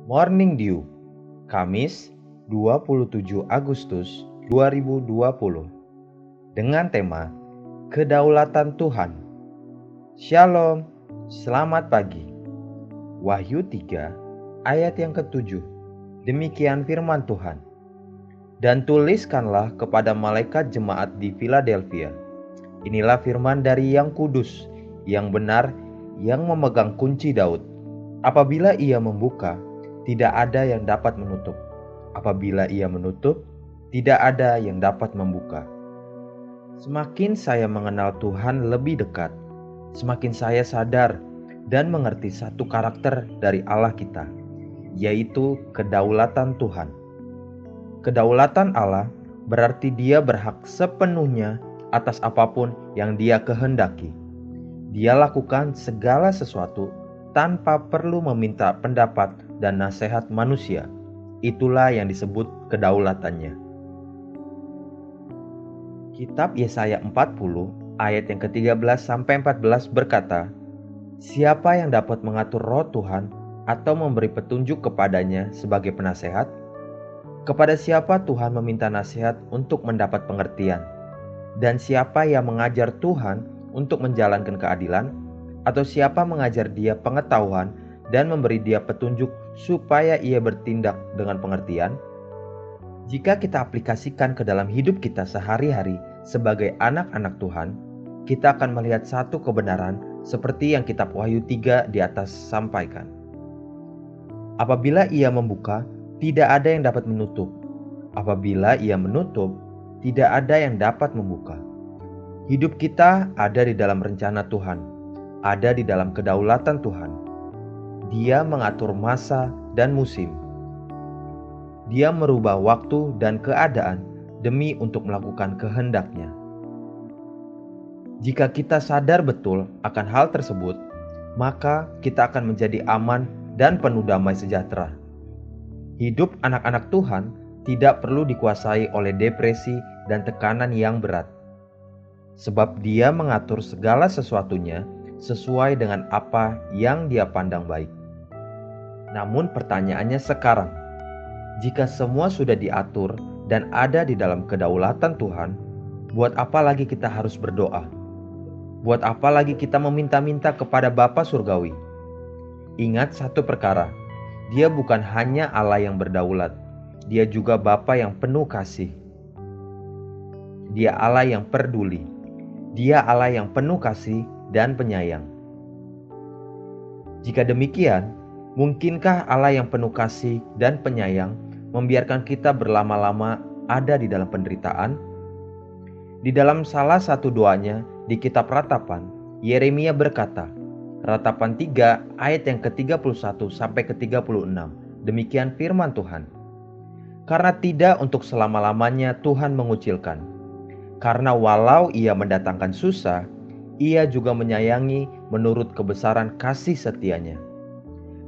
Morning Dew, Kamis 27 Agustus 2020, dengan tema Kedaulatan Tuhan. Shalom, selamat pagi. Wahyu 3 ayat yang ke-7. Demikian firman Tuhan. Dan tuliskanlah kepada malaikat jemaat di Philadelphia. Inilah firman dari Yang Kudus, yang benar, yang memegang kunci Daud. Apabila ia membuka, tidak ada yang dapat menutup. Apabila ia menutup, tidak ada yang dapat membuka. Semakin saya mengenal Tuhan lebih dekat, semakin saya sadar dan mengerti satu karakter dari Allah kita, yaitu kedaulatan Tuhan. Kedaulatan Allah berarti Dia berhak sepenuhnya atas apapun yang Dia kehendaki. Dia lakukan segala sesuatu tanpa perlu meminta pendapat dan nasihat manusia. Itulah yang disebut kedaulatannya. Kitab Yesaya 40 ayat yang ke-13 sampai 14 berkata, "Siapa yang dapat mengatur roh Tuhan atau memberi petunjuk kepadanya sebagai penasehat? Kepada siapa Tuhan meminta nasihat untuk mendapat pengertian? Dan siapa yang mengajar Tuhan untuk menjalankan keadilan? Atau siapa mengajar dia pengetahuan dan memberi dia petunjuk supaya ia bertindak dengan pengertian?" Jika kita aplikasikan ke dalam hidup kita sehari-hari sebagai anak-anak Tuhan, kita akan melihat satu kebenaran seperti yang kitab Wahyu 3 di atas sampaikan. Apabila ia membuka, tidak ada yang dapat menutup. Apabila ia menutup, tidak ada yang dapat membuka. Hidup kita ada di dalam rencana Tuhan, ada di dalam kedaulatan Tuhan. Dia mengatur masa dan musim. Dia merubah waktu dan keadaan demi untuk melakukan kehendak-Nya. Jika kita sadar betul akan hal tersebut, maka kita akan menjadi aman dan penuh damai sejahtera. Hidup anak-anak Tuhan tidak perlu dikuasai oleh depresi dan tekanan yang berat, sebab Dia mengatur segala sesuatunya sesuai dengan apa yang Dia pandang baik. Namun pertanyaannya sekarang, jika semua sudah diatur dan ada di dalam kedaulatan Tuhan, buat apa lagi kita harus berdoa? Buat apa lagi kita meminta-minta kepada Bapa Surgawi? Ingat satu perkara, Dia bukan hanya Allah yang berdaulat, Dia juga Bapa yang penuh kasih. Dia Allah yang peduli, Dia Allah yang penuh kasih dan penyayang. Jika demikian, mungkinkah Allah yang penuh kasih dan penyayang membiarkan kita berlama-lama ada di dalam penderitaan? Di dalam salah satu doanya di kitab Ratapan, Yeremia berkata, Ratapan 3 ayat yang ke-31 sampai ke-36, demikian firman Tuhan. Karena tidak untuk selama-lamanya Tuhan mengucilkan. Karena walau ia mendatangkan susah, ia juga menyayangi menurut kebesaran kasih setianya.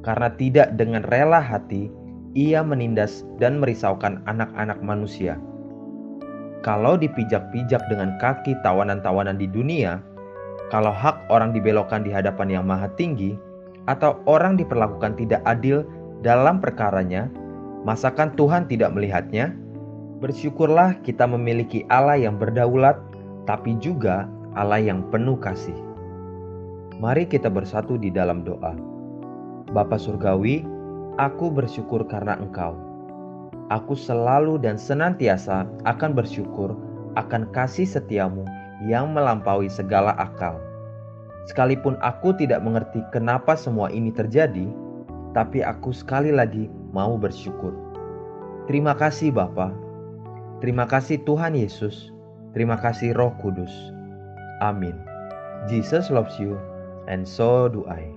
Karena tidak dengan rela hati, ia menindas dan merisaukan anak-anak manusia. Kalau dipijak-pijak dengan kaki tawanan-tawanan di dunia, kalau hak orang dibelokkan di hadapan yang maha tinggi, atau orang diperlakukan tidak adil dalam perkaranya, masakan Tuhan tidak melihatnya? Bersyukurlah kita memiliki Allah yang berdaulat, tapi juga Allah yang penuh kasih. Mari kita bersatu di dalam doa. Bapa Surgawi, aku bersyukur karena Engkau. Aku selalu dan senantiasa akan bersyukur akan kasih setiamu yang melampaui segala akal. Sekalipun aku tidak mengerti kenapa semua ini terjadi, tapi aku sekali lagi mau bersyukur. Terima kasih Bapa. Terima kasih Tuhan Yesus. Terima kasih Roh Kudus. Amin. Jesus loves you, and so do I.